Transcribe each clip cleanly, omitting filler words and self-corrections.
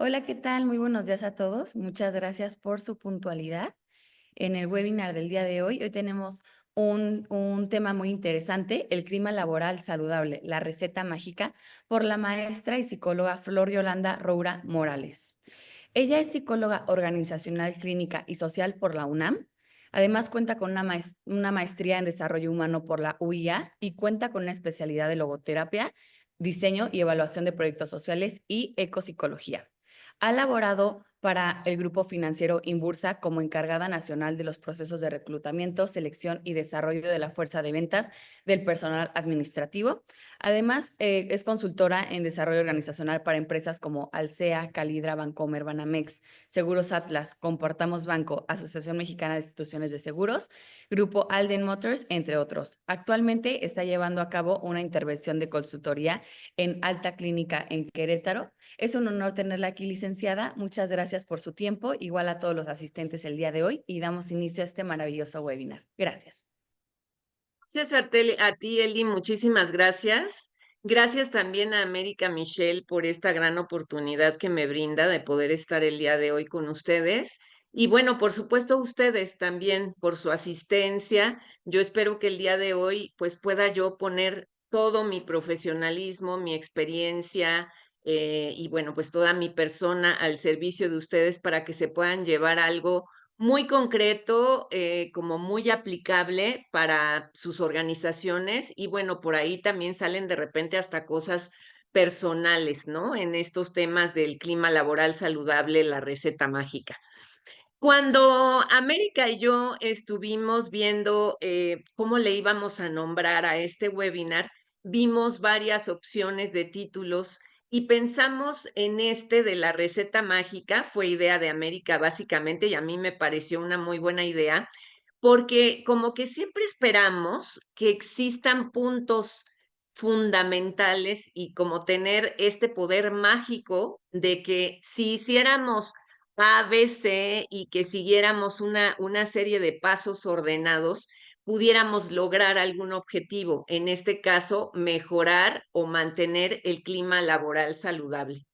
Hola, ¿qué tal? Muy buenos días a todos. Muchas gracias por su puntualidad. En el webinar del día de hoy tenemos un tema muy interesante, el clima laboral saludable, la receta mágica, por la maestra y psicóloga Flor Yolanda Roura Morales. Ella es psicóloga organizacional, clínica y social por la UNAM. Además, cuenta con una maestría en desarrollo humano por la UIA y cuenta con una especialidad de logoterapia, diseño y evaluación de proyectos sociales y ecopsicología. Ha laborado para el grupo financiero Inbursa como encargada nacional de los procesos de reclutamiento, selección y desarrollo de la fuerza de ventas del personal administrativo. Además, es consultora en desarrollo organizacional para empresas como Alsea, Calidra, Bancomer, Banamex, Seguros Atlas, Comportamos Banco, Asociación Mexicana de Instituciones de Seguros, Grupo Alden Motors, entre otros. Actualmente está llevando a cabo una intervención de consultoría en Alta Clínica en Querétaro. Es un honor tenerla aquí, licenciada. Muchas gracias por su tiempo, igual a todos los asistentes el día de hoy, y damos inicio a este maravilloso webinar. Gracias. Gracias a ti, Eli, muchísimas gracias. Gracias también a América Michelle por esta gran oportunidad que me brinda de poder estar el día de hoy con ustedes. Y bueno, por supuesto, ustedes también por su asistencia. Yo espero que el día de hoy pues pueda yo poner todo mi profesionalismo, mi experiencia y bueno, pues toda mi persona al servicio de ustedes para que se puedan llevar algo muy concreto, como muy aplicable para sus organizaciones y bueno, por ahí también salen de repente hasta cosas personales, ¿no? En estos temas del clima laboral saludable, la receta mágica. Cuando América y yo estuvimos viendo cómo le íbamos a nombrar a este webinar, vimos varias opciones de títulos y pensamos en este de la receta mágica, fue idea de América básicamente y a mí me pareció una muy buena idea, porque como que siempre esperamos que existan puntos fundamentales y como tener este poder mágico de que si hiciéramos A, B, C y que siguiéramos una serie de pasos ordenados, pudiéramos lograr algún objetivo, en este caso, mejorar o mantener el clima laboral saludable.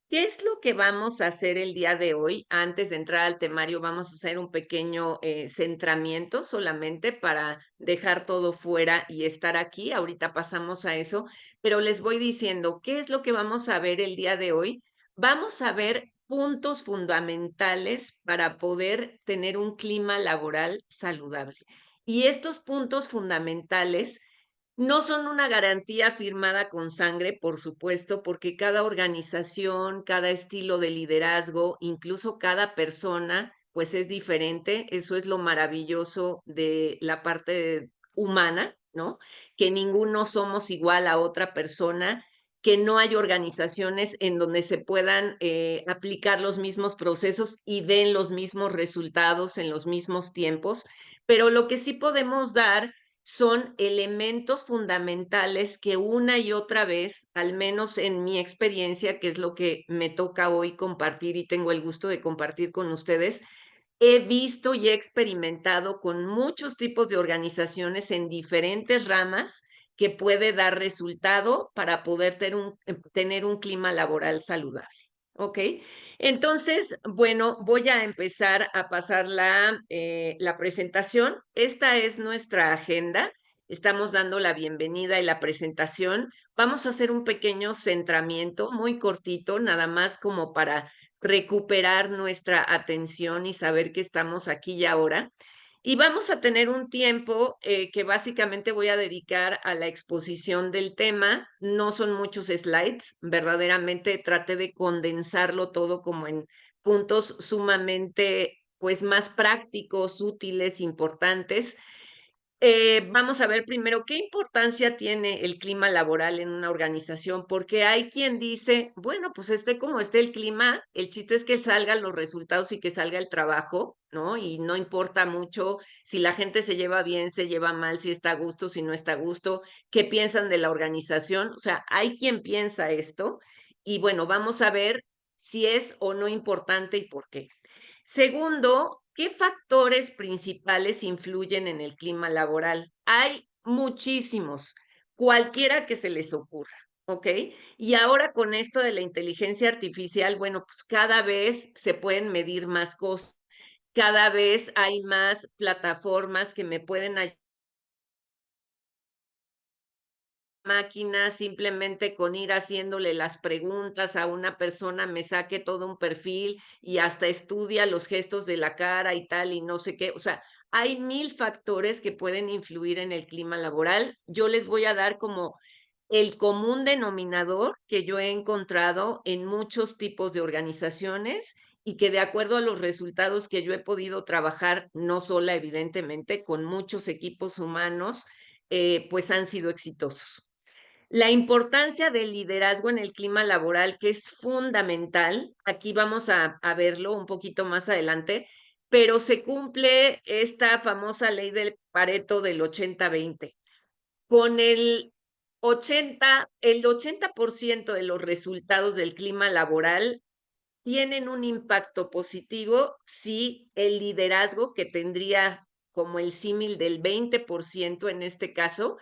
¿Qué es lo que vamos a hacer el día de hoy? Antes de entrar al temario, vamos a hacer un pequeño centramiento solamente para dejar todo fuera y estar aquí. Ahorita pasamos a eso, pero les voy diciendo, ¿qué es lo que vamos a ver el día de hoy? Vamos a ver puntos fundamentales para poder tener un clima laboral saludable. Y estos puntos fundamentales no son una garantía firmada con sangre, por supuesto, porque cada organización, cada estilo de liderazgo, incluso cada persona, pues es diferente. Eso es lo maravilloso de la parte humana, ¿no? Que ninguno somos igual a otra persona, que no hay organizaciones en donde se puedan aplicar los mismos procesos y den los mismos resultados en los mismos tiempos, pero lo que sí podemos dar son elementos fundamentales que una y otra vez, al menos en mi experiencia, que es lo que me toca hoy compartir y tengo el gusto de compartir con ustedes, he visto y he experimentado con muchos tipos de organizaciones en diferentes ramas que puede dar resultado para poder tener un clima laboral saludable. ¿Ok? Entonces, bueno, voy a empezar a pasar la presentación. Esta es nuestra agenda. Estamos dando la bienvenida y la presentación. Vamos a hacer un pequeño centramiento muy cortito, nada más como para recuperar nuestra atención y saber que estamos aquí y ahora. Y vamos a tener un tiempo que básicamente voy a dedicar a la exposición del tema. No son muchos slides, verdaderamente traté de condensarlo todo como en puntos sumamente, pues, más prácticos, útiles, importantes. Vamos a ver primero qué importancia tiene el clima laboral en una organización, porque hay quien dice, bueno, pues esté como esté el clima, el chiste es que salgan los resultados y que salga el trabajo, ¿no? Y no importa mucho si la gente se lleva bien, se lleva mal, si está a gusto, si no está a gusto, qué piensan de la organización. O sea, hay quien piensa esto y bueno, vamos a ver si es o no importante y por qué. Segundo, ¿qué factores principales influyen en el clima laboral? Hay muchísimos, cualquiera que se les ocurra. ¿ok? Y ahora con esto de la inteligencia artificial, bueno, pues cada vez se pueden medir más cosas, cada vez hay más plataformas que me pueden ayudar máquina, simplemente con ir haciéndole las preguntas a una persona me saque todo un perfil y hasta estudia los gestos de la cara y tal, y no sé qué. O sea, hay 1000 factores que pueden influir en el clima laboral. Yo les voy a dar como el común denominador que yo he encontrado en muchos tipos de organizaciones y que de acuerdo a los resultados que yo he podido trabajar, no sola, evidentemente, con muchos equipos humanos, pues han sido exitosos. La importancia del liderazgo en el clima laboral, que es fundamental, aquí vamos a verlo un poquito más adelante, pero se cumple esta famosa ley del Pareto del 80-20. Con el 80% de los resultados del clima laboral tienen un impacto positivo si el liderazgo, que tendría como el símil del 20% en este caso,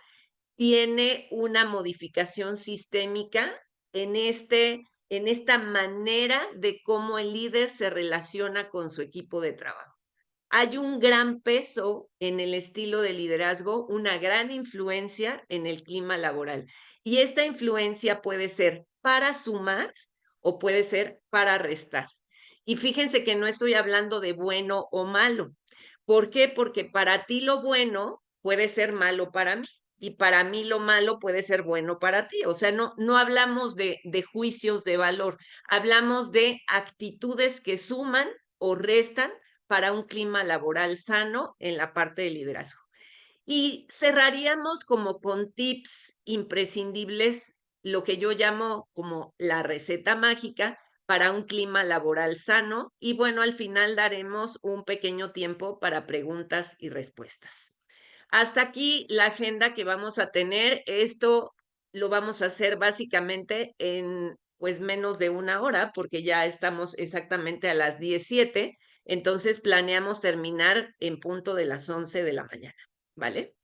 tiene una modificación sistémica en esta manera de cómo el líder se relaciona con su equipo de trabajo. Hay un gran peso en el estilo de liderazgo, una gran influencia en el clima laboral. Y esta influencia puede ser para sumar o puede ser para restar. Y fíjense que no estoy hablando de bueno o malo. ¿Por qué? Porque para ti lo bueno puede ser malo para mí y para mí lo malo puede ser bueno para ti. O sea, no hablamos de juicios de valor, hablamos de actitudes que suman o restan para un clima laboral sano en la parte de liderazgo. Y cerraríamos como con tips imprescindibles, lo que yo llamo como la receta mágica para un clima laboral sano. Y bueno, al final daremos un pequeño tiempo para preguntas y respuestas. Hasta aquí la agenda que vamos a tener. Esto lo vamos a hacer básicamente en pues menos de una hora, porque ya estamos exactamente a las 17. Entonces planeamos terminar en punto de las 11 de la mañana, ¿vale?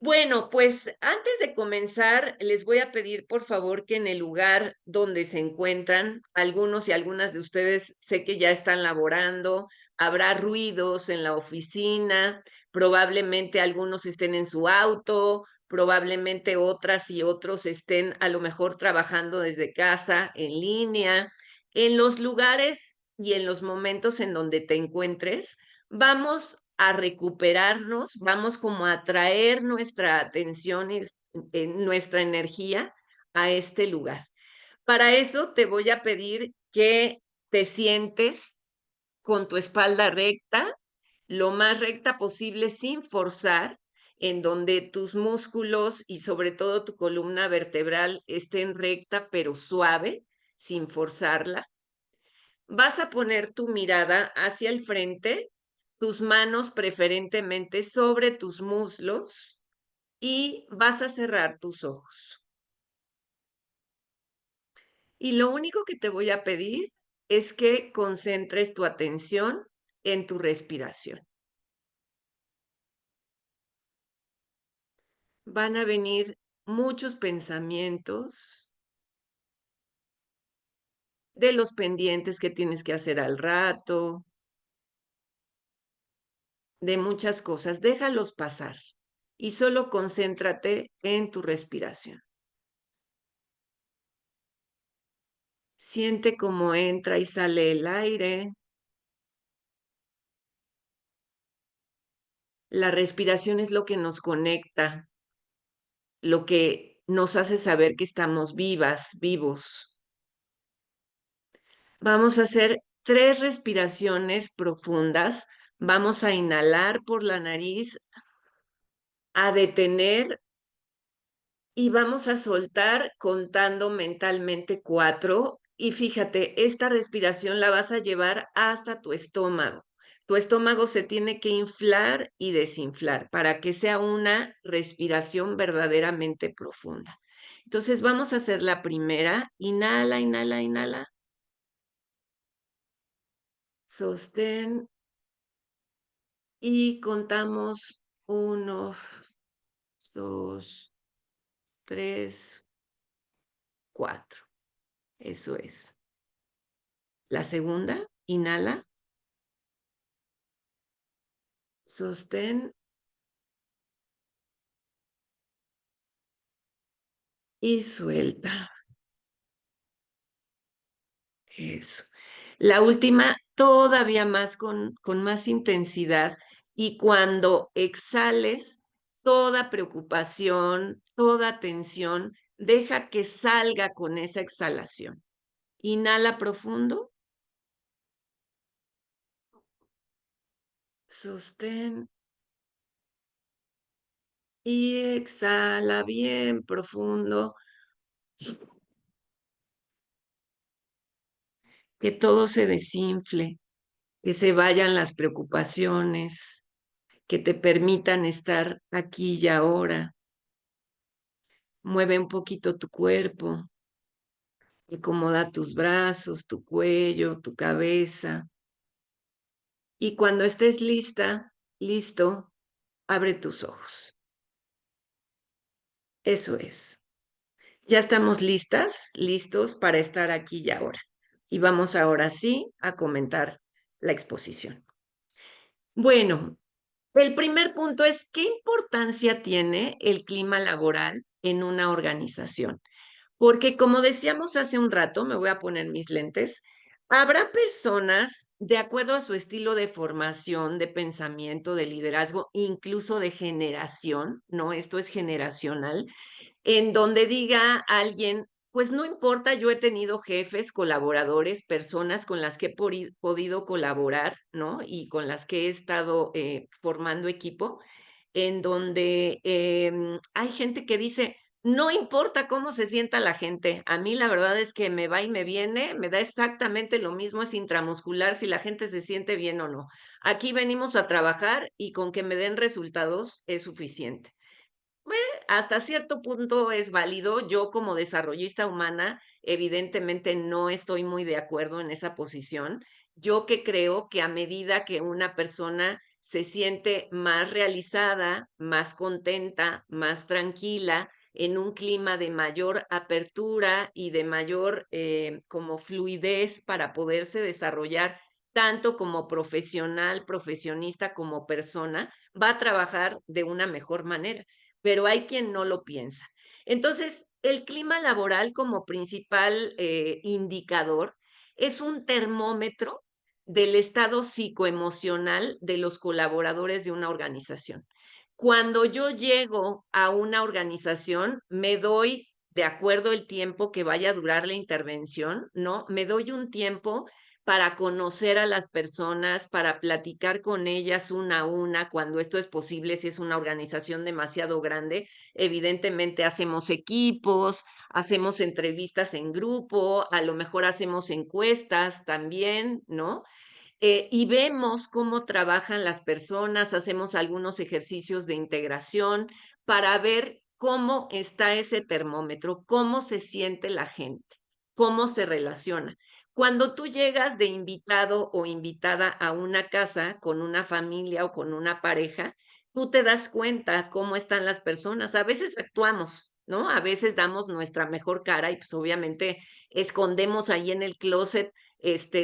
Bueno, pues antes de comenzar, les voy a pedir por favor que en el lugar donde se encuentran, algunos y algunas de ustedes sé que ya están laborando, habrá ruidos en la oficina, probablemente algunos estén en su auto, probablemente otras y otros estén a lo mejor trabajando desde casa, en línea. En los lugares y en los momentos en donde te encuentres, vamos a recuperarnos, vamos como a traer nuestra atención y nuestra energía a este lugar. Para eso te voy a pedir que te sientes con tu espalda recta, lo más recta posible sin forzar, en donde tus músculos y sobre todo tu columna vertebral estén recta pero suave, sin forzarla. Vas a poner tu mirada hacia el frente, tus manos preferentemente sobre tus muslos y vas a cerrar tus ojos. Y lo único que te voy a pedir es que concentres tu atención en tu respiración. Van a venir muchos pensamientos de los pendientes que tienes que hacer al rato, de muchas cosas. Déjalos pasar y solo concéntrate en tu respiración. Siente cómo entra y sale el aire. La respiración es lo que nos conecta, lo que nos hace saber que estamos vivas, vivos. Vamos a hacer 3 respiraciones profundas. Vamos a inhalar por la nariz, a detener y vamos a soltar contando mentalmente 4. Y fíjate, esta respiración la vas a llevar hasta tu estómago. Tu estómago se tiene que inflar y desinflar para que sea una respiración verdaderamente profunda. Entonces vamos a hacer la primera. Inhala, inhala, inhala. Sostén y contamos 1, 2, 3, 4. Eso es. La segunda, inhala, sostén y suelta. Eso. La última, todavía más con más intensidad, y cuando exhales toda preocupación, toda tensión, deja que salga con esa exhalación. Inhala profundo, sostén y exhala bien profundo, que todo se desinfle, que se vayan las preocupaciones, que te permitan estar aquí y ahora. Mueve un poquito tu cuerpo, acomoda tus brazos, tu cuello, tu cabeza. Y cuando estés lista, listo, abre tus ojos. Eso es. Ya estamos listas, listos para estar aquí y ahora. Y vamos ahora sí a comentar la exposición. Bueno, el primer punto es, ¿qué importancia tiene el clima laboral en una organización? Porque como decíamos hace un rato, me voy a poner mis lentes, habrá personas, de acuerdo a su estilo de formación, de pensamiento, de liderazgo, incluso de generación, ¿no? Esto es generacional, en donde diga alguien, pues no importa, yo he tenido jefes, colaboradores, personas con las que he podido colaborar, ¿no? Y con las que he estado formando equipo, en donde hay gente que dice, no importa cómo se sienta la gente, a mí la verdad es que me va y me viene, me da exactamente lo mismo, es intramuscular si la gente se siente bien o no. Aquí venimos a trabajar y con que me den resultados es suficiente. Hasta cierto punto es válido. Yo como desarrollista humana, evidentemente no estoy muy de acuerdo en esa posición. Yo que creo que a medida que una persona se siente más realizada, más contenta, más tranquila, en un clima de mayor apertura y de mayor como fluidez para poderse desarrollar tanto como profesional, profesionista como persona, va a trabajar de una mejor manera, pero hay quien no lo piensa. Entonces, el clima laboral como principal indicador es un termómetro del estado psicoemocional de los colaboradores de una organización. Cuando yo llego a una organización, me doy, de acuerdo el tiempo que vaya a durar la intervención, ¿no? Me doy un tiempo para conocer a las personas, para platicar con ellas una a una, cuando esto es posible, si es una organización demasiado grande, evidentemente hacemos equipos, hacemos entrevistas en grupo, a lo mejor hacemos encuestas también, ¿no? Y vemos cómo trabajan las personas, hacemos algunos ejercicios de integración para ver cómo está ese termómetro, cómo se siente la gente, cómo se relaciona. Cuando tú llegas de invitado o invitada a una casa con una familia o con una pareja, tú te das cuenta cómo están las personas. A veces actuamos, ¿no? A veces damos nuestra mejor cara y pues obviamente escondemos ahí en el closet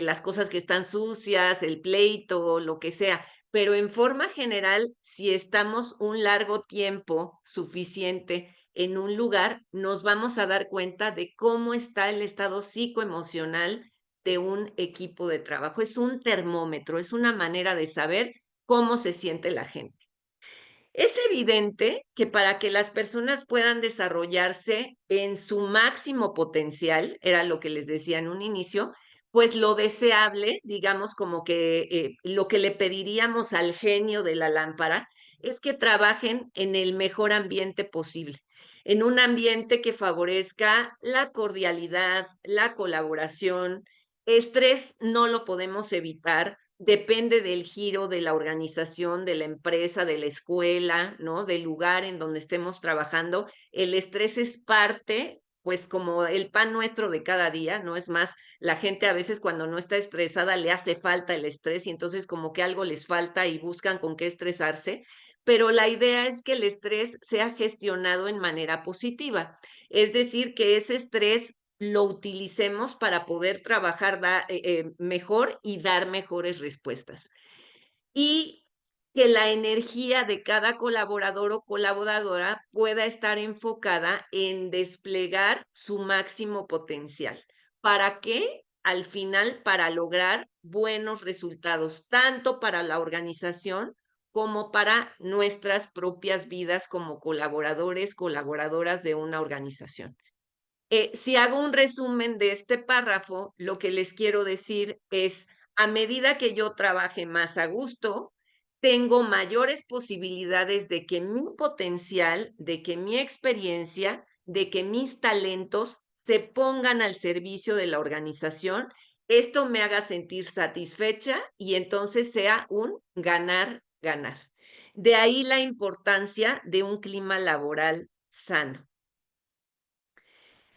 las cosas que están sucias, el pleito, lo que sea. Pero en forma general, si estamos un largo tiempo suficiente en un lugar, nos vamos a dar cuenta de cómo está el estado psicoemocional de un equipo de trabajo. Es un termómetro, es una manera de saber cómo se siente la gente. Es evidente que para que las personas puedan desarrollarse en su máximo potencial, era lo que les decía en un inicio, pues lo deseable, digamos como que lo que le pediríamos al genio de la lámpara es que trabajen en el mejor ambiente posible, en un ambiente que favorezca la cordialidad, la colaboración. Estrés no lo podemos evitar, depende del giro de la organización, de la empresa, de la escuela, ¿no? Del lugar en donde estemos trabajando. El estrés es parte, pues como el pan nuestro de cada día, ¿no? Es más, la gente a veces cuando no está estresada le hace falta el estrés y entonces como que algo les falta y buscan con qué estresarse, pero la idea es que el estrés sea gestionado en manera positiva, es decir, que ese estrés lo utilicemos para poder trabajar mejor y dar mejores respuestas. Y que la energía de cada colaborador o colaboradora pueda estar enfocada en desplegar su máximo potencial. ¿Para qué? Al final, para lograr buenos resultados, tanto para la organización como para nuestras propias vidas como colaboradores, colaboradoras de una organización. Si hago un resumen de este párrafo, lo que les quiero decir es, a medida que yo trabaje más a gusto, tengo mayores posibilidades de que mi potencial, de que mi experiencia, de que mis talentos se pongan al servicio de la organización. Esto me haga sentir satisfecha y entonces sea un ganar, ganar. De ahí la importancia de un clima laboral sano.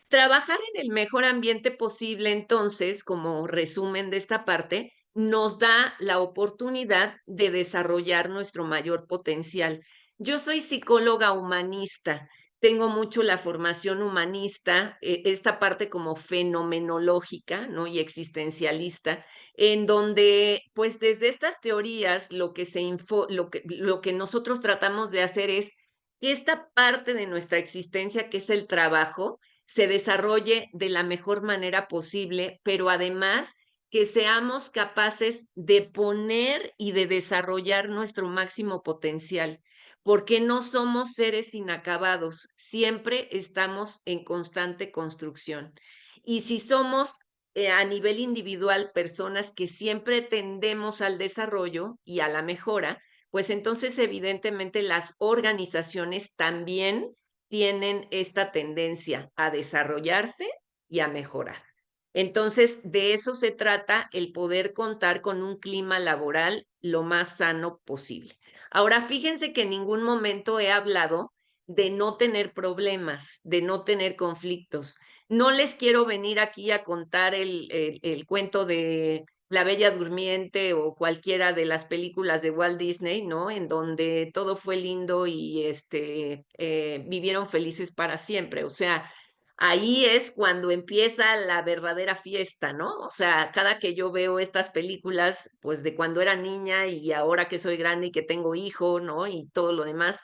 Trabajar en el mejor ambiente posible, entonces, como resumen de esta parte, nos da la oportunidad de desarrollar nuestro mayor potencial. Yo soy psicóloga humanista, tengo mucho la formación humanista, esta parte como fenomenológica, ¿no? Y existencialista, en donde, pues, desde estas teorías, lo que nosotros tratamos de hacer es que esta parte de nuestra existencia, que es el trabajo, se desarrolle de la mejor manera posible, pero además que seamos capaces de poner y de desarrollar nuestro máximo potencial, porque no somos seres inacabados, siempre estamos en constante construcción. Y si somos a nivel individual personas que siempre tendemos al desarrollo y a la mejora, pues entonces evidentemente las organizaciones también tienen esta tendencia a desarrollarse y a mejorar. Entonces, de eso se trata el poder contar con un clima laboral lo más sano posible. Ahora, fíjense que en ningún momento he hablado de no tener problemas, de no tener conflictos. No les quiero venir aquí a contar el cuento de La Bella Durmiente o cualquiera de las películas de Walt Disney, ¿no? En donde todo fue lindo y vivieron felices para siempre. O sea, ahí es cuando empieza la verdadera fiesta, ¿no? O sea, cada que yo veo estas películas, pues de cuando era niña y ahora que soy grande y que tengo hijo, ¿no? Y todo lo demás,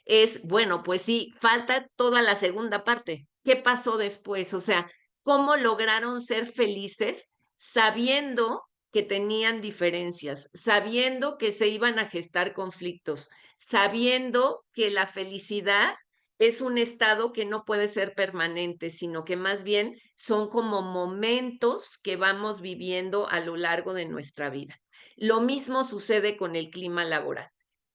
es, bueno, pues sí, falta toda la segunda parte. ¿Qué pasó después? O sea, ¿cómo lograron ser felices sabiendo que tenían diferencias, sabiendo que se iban a gestar conflictos, sabiendo que la felicidad es un estado que no puede ser permanente, sino que más bien son como momentos que vamos viviendo a lo largo de nuestra vida? Lo mismo sucede con el clima laboral.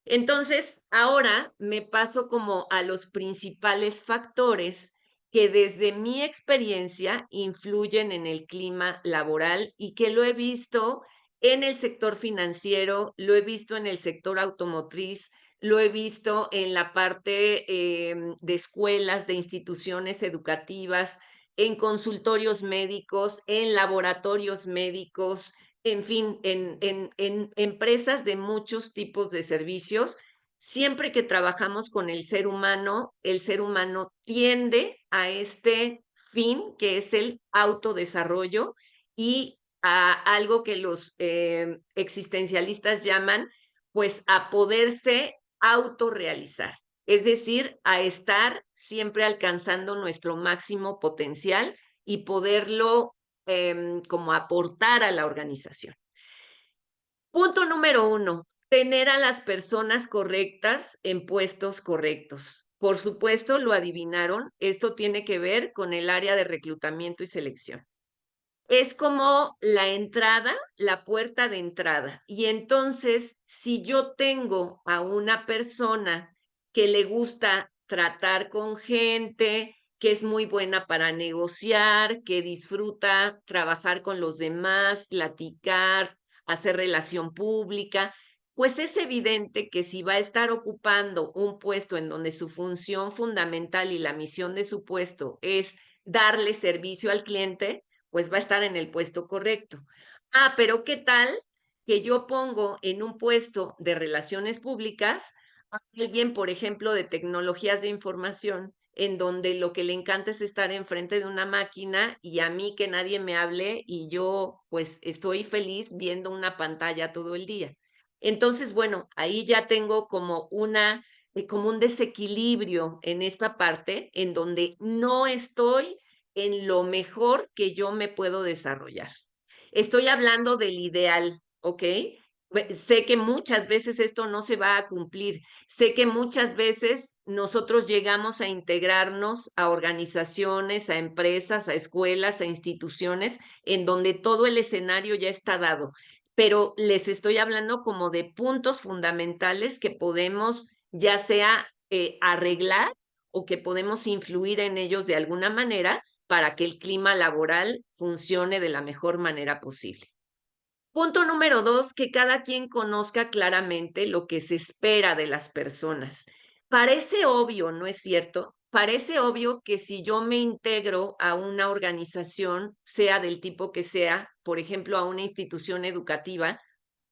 Entonces, ahora me paso como a los principales factores que desde mi experiencia influyen en el clima laboral y que lo he visto en el sector financiero, lo he visto en el sector automotriz, lo he visto en la parte de escuelas, de instituciones educativas, en consultorios médicos, en laboratorios médicos, en fin, en empresas de muchos tipos de servicios. Siempre que trabajamos con el ser humano tiende a este fin que es el autodesarrollo y a algo que los existencialistas llaman, pues, a poderse autorrealizar, es decir, a estar siempre alcanzando nuestro máximo potencial y poderlo como aportar a la organización. Punto número uno, tener a las personas correctas en puestos correctos. Por supuesto, lo adivinaron, esto tiene que ver con el área de reclutamiento y selección. Es como la entrada, la puerta de entrada. Y entonces, si yo tengo a una persona que le gusta tratar con gente, que es muy buena para negociar, que disfruta trabajar con los demás, platicar, hacer relación pública, pues es evidente que si va a estar ocupando un puesto en donde su función fundamental y la misión de su puesto es darle servicio al cliente, pues va a estar en el puesto correcto. Ah, pero ¿qué tal que yo pongo en un puesto de relaciones públicas a alguien, por ejemplo, de tecnologías de información, en donde lo que le encanta es estar enfrente de una máquina y a mí que nadie me hable y yo pues estoy feliz viendo una pantalla todo el día. Entonces, bueno, ahí ya tengo como un desequilibrio en esta parte en donde no estoy en lo mejor que yo me puedo desarrollar. Estoy hablando del ideal, ¿ok? Sé que muchas veces esto no se va a cumplir. Sé que muchas veces nosotros llegamos a integrarnos a organizaciones, a empresas, a escuelas, a instituciones, en donde todo el escenario ya está dado. Pero les estoy hablando como de puntos fundamentales que podemos ya sea arreglar o que podemos influir en ellos de alguna manera para que el clima laboral funcione de la mejor manera posible. Punto número 2, que cada quien conozca claramente lo que se espera de las personas. Parece obvio, ¿no es cierto? Parece obvio que si yo me integro a una organización, sea del tipo que sea, por ejemplo, a una institución educativa,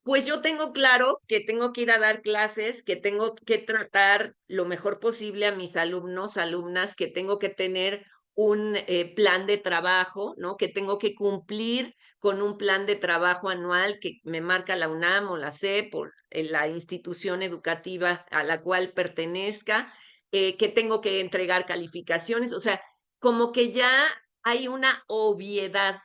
pues yo tengo claro que tengo que ir a dar clases, que tengo que tratar lo mejor posible a mis alumnos, alumnas, que tengo que tener un plan de trabajo, ¿no? Que tengo que cumplir con un plan de trabajo anual que me marca la UNAM o la SEP o la institución educativa a la cual pertenezca, que tengo que entregar calificaciones, o sea, como que ya hay una obviedad,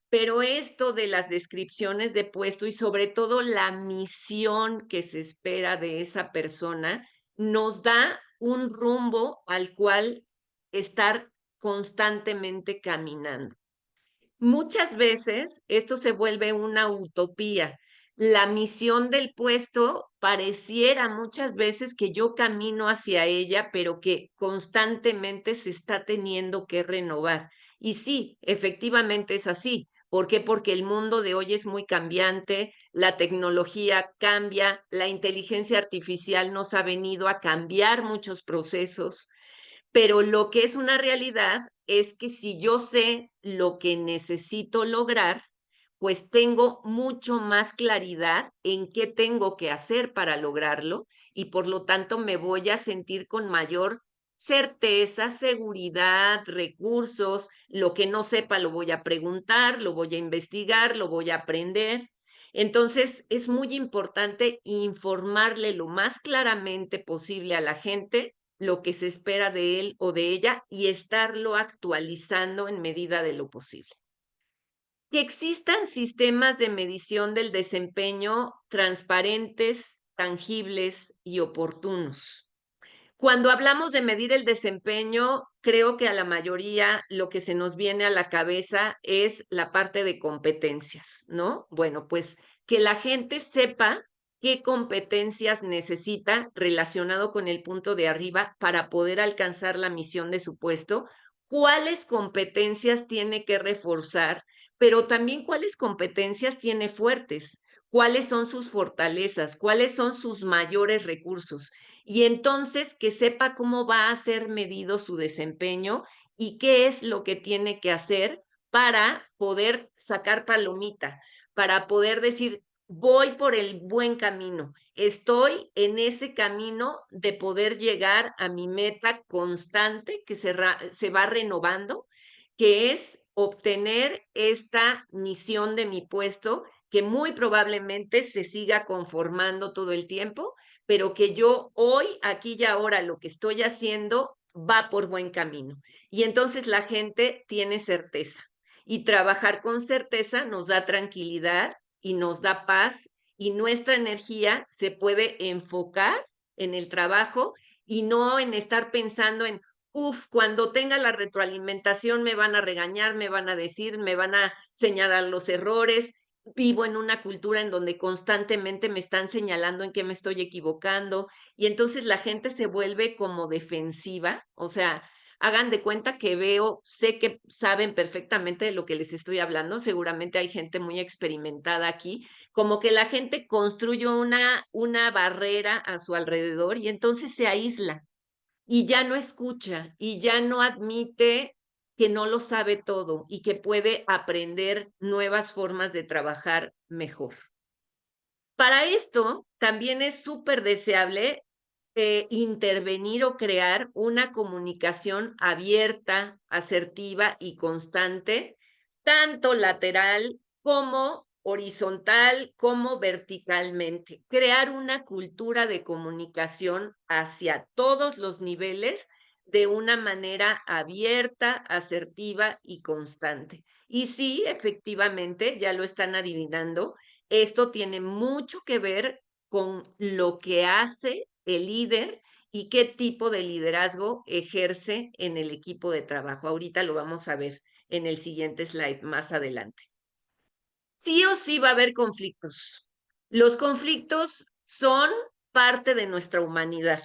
pero esto de las descripciones de puesto y sobre todo la misión que se espera de esa persona, nos da un rumbo al cual estar constantemente caminando. Muchas veces esto se vuelve una utopía. La misión del puesto pareciera muchas veces que yo camino hacia ella, pero que constantemente se está teniendo que renovar. Y sí, efectivamente es así. ¿Por qué? Porque el mundo de hoy es muy cambiante, la tecnología cambia, la inteligencia artificial nos ha venido a cambiar muchos procesos, pero lo que es una realidad es que si yo sé lo que necesito lograr, pues tengo mucho más claridad en qué tengo que hacer para lograrlo y por lo tanto me voy a sentir con mayor certeza, seguridad, recursos. Lo que no sepa lo voy a preguntar, lo voy a investigar, lo voy a aprender. Entonces, es muy importante informarle lo más claramente posible a la gente lo que se espera de él o de ella y estarlo actualizando en medida de lo posible. Que existan sistemas de medición del desempeño transparentes, tangibles y oportunos. Cuando hablamos de medir el desempeño, creo que a la mayoría lo que se nos viene a la cabeza es la parte de competencias, ¿no? Bueno, pues que la gente sepa qué competencias necesita relacionado con el punto de arriba para poder alcanzar la misión de su puesto, cuáles competencias tiene que reforzar, pero también cuáles competencias tiene fuertes, cuáles son sus fortalezas, cuáles son sus mayores recursos y entonces que sepa cómo va a ser medido su desempeño y qué es lo que tiene que hacer para poder sacar palomita, para poder decir, voy por el buen camino, estoy en ese camino de poder llegar a mi meta constante que se va renovando, que es obtener esta misión de mi puesto que muy probablemente se siga conformando todo el tiempo, pero que yo hoy, aquí y ahora, lo que estoy haciendo va por buen camino. Y entonces la gente tiene certeza. Y trabajar con certeza nos da tranquilidad y nos da paz y nuestra energía se puede enfocar en el trabajo y no en estar pensando en, uf, cuando tenga la retroalimentación me van a regañar, me van a decir, me van a señalar los errores, vivo en una cultura en donde constantemente me están señalando en qué me estoy equivocando y entonces la gente se vuelve como defensiva, o sea, hagan de cuenta que veo, sé que saben perfectamente de lo que les estoy hablando, seguramente hay gente muy experimentada aquí, como que la gente construye una barrera a su alrededor y entonces se aísla y ya no escucha y ya no admite que no lo sabe todo y que puede aprender nuevas formas de trabajar mejor. Para esto, también es súper deseable intervenir o crear una comunicación abierta, asertiva y constante, tanto lateral como horizontal, como verticalmente. Crear una cultura de comunicación hacia todos los niveles de una manera abierta, asertiva y constante. Y sí, efectivamente, ya lo están adivinando, esto tiene mucho que ver con lo que hace el líder y qué tipo de liderazgo ejerce en el equipo de trabajo. Ahorita lo vamos a ver en el siguiente slide más adelante. Sí o sí va a haber conflictos. Los conflictos son parte de nuestra humanidad.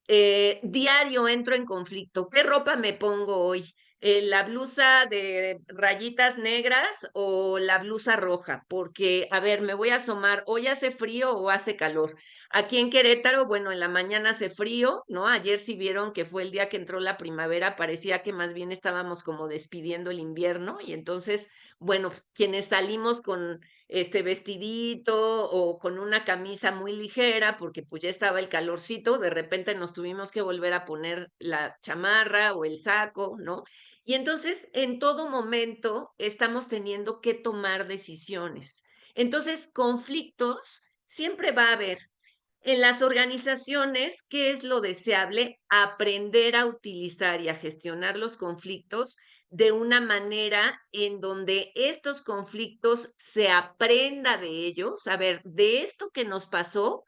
Diario entro en conflicto. ¿Qué ropa me pongo hoy? ¿La blusa de rayitas negras o la blusa roja? Porque, a ver, me voy a asomar, ¿hoy hace frío o hace calor? Aquí en Querétaro, bueno, en la mañana hace frío, ¿no? Ayer sí vieron que fue el día que entró la primavera, parecía que más bien estábamos como despidiendo el invierno y entonces, bueno, quienes salimos con este vestidito o con una camisa muy ligera, porque pues ya estaba el calorcito, de repente nos tuvimos que volver a poner la chamarra o el saco, ¿no? Y entonces en todo momento estamos teniendo que tomar decisiones. Entonces, conflictos siempre va a haber. En las organizaciones, ¿qué es lo deseable? Aprender a utilizar y a gestionar los conflictos de una manera en donde estos conflictos se aprenda de ellos. A ver, de esto que nos pasó,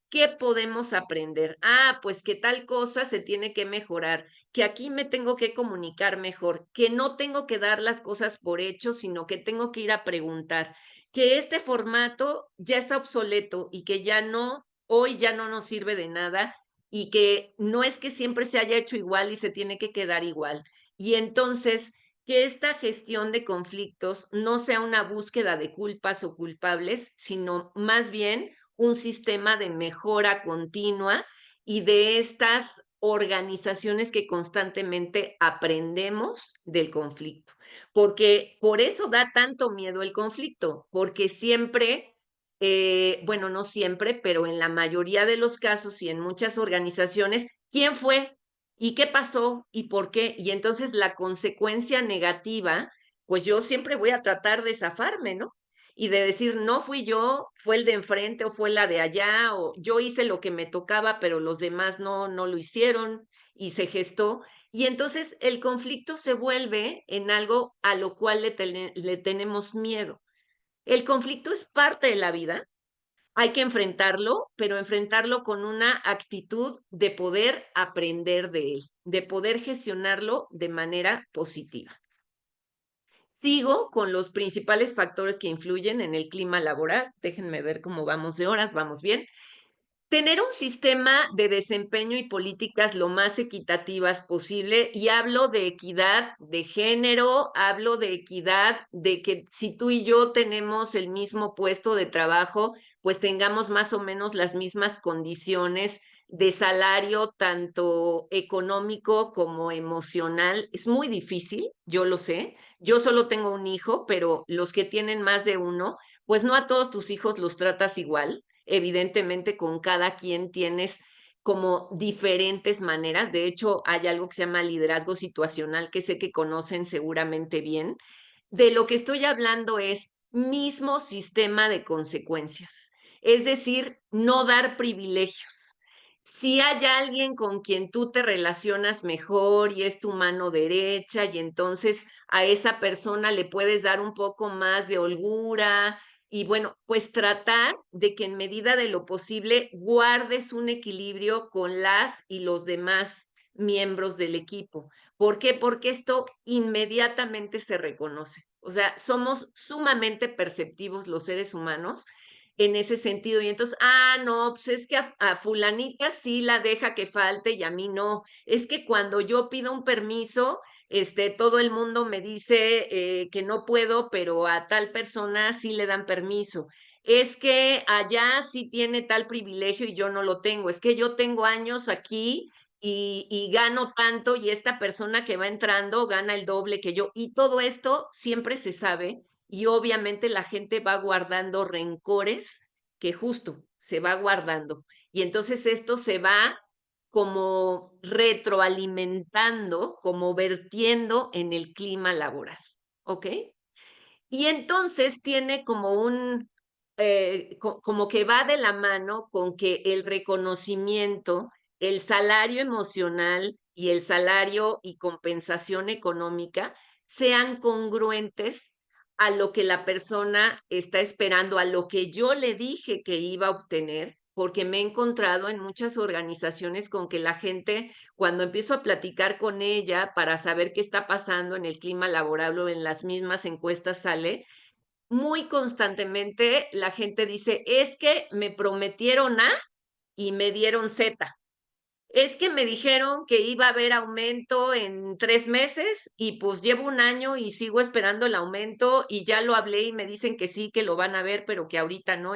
¿qué podemos aprender? Ah, pues que tal cosa se tiene que mejorar, que aquí me tengo que comunicar mejor, que no tengo que dar las cosas por hecho, sino que tengo que ir a preguntar, que este formato ya está obsoleto y que ya no, hoy ya no nos sirve de nada y que no es que siempre se haya hecho igual y se tiene que quedar igual. Y entonces, que esta gestión de conflictos no sea una búsqueda de culpas o culpables, sino más bien un sistema de mejora continua y de estas organizaciones que constantemente aprendemos del conflicto. Porque por eso da tanto miedo el conflicto, porque siempre, bueno, no siempre, pero en la mayoría de los casos y en muchas organizaciones, ¿quién fue? ¿Y qué pasó? ¿Y por qué? Y entonces la consecuencia negativa, pues yo siempre voy a tratar de zafarme, ¿no? Y de decir, no fui yo, fue el de enfrente o fue la de allá, o yo hice lo que me tocaba, pero los demás no lo hicieron y se gestó. Y entonces el conflicto se vuelve en algo a lo cual le tenemos miedo. El conflicto es parte de la vida, hay que enfrentarlo, pero enfrentarlo con una actitud de poder aprender de él, de poder gestionarlo de manera positiva. Sigo con los principales factores que influyen en el clima laboral. Déjenme ver cómo vamos de horas, vamos bien. Tener un sistema de desempeño y políticas lo más equitativas posible, y hablo de equidad de género, hablo de equidad de que si tú y yo tenemos el mismo puesto de trabajo, pues tengamos más o menos las mismas condiciones de salario, tanto económico como emocional. Es muy difícil, yo lo sé. Yo solo tengo un hijo, pero los que tienen más de uno, pues no a todos tus hijos los tratas igual. Evidentemente, con cada quien tienes como diferentes maneras. De hecho, hay algo que se llama liderazgo situacional, que sé que conocen seguramente bien. De lo que estoy hablando es mismo sistema de consecuencias, es decir, no dar privilegios. Si hay alguien con quien tú te relacionas mejor y es tu mano derecha y entonces a esa persona le puedes dar un poco más de holgura y bueno, pues tratar de que en medida de lo posible guardes un equilibrio con las y los demás miembros del equipo. ¿Por qué? Porque esto inmediatamente se reconoce. O sea, somos sumamente perceptivos los seres humanos en ese sentido. Y entonces, no, pues es que a fulanita sí la deja que falte y a mí no. Es que cuando yo pido un permiso, todo el mundo me dice que no puedo, pero a tal persona sí le dan permiso. Es que allá sí tiene tal privilegio y yo no lo tengo. Es que yo tengo años aquí y gano tanto y esta persona que va entrando gana el doble que yo. Y todo esto siempre se sabe y obviamente la gente va guardando rencores que justo se va guardando. Y entonces esto se va como retroalimentando, como vertiendo en el clima laboral, ¿ok? Y entonces tiene como como que va de la mano con que el reconocimiento, el salario emocional y el salario y compensación económica sean congruentes a lo que la persona está esperando, a lo que yo le dije que iba a obtener, porque me he encontrado en muchas organizaciones con que la gente, cuando empiezo a platicar con ella para saber qué está pasando en el clima laboral o en las mismas encuestas sale, muy constantemente la gente dice, es que me prometieron A y me dieron Z. Es que me dijeron que iba a haber aumento en 3 meses y pues llevo un año y sigo esperando el aumento y ya lo hablé y me dicen que sí, que lo van a ver, pero que ahorita no.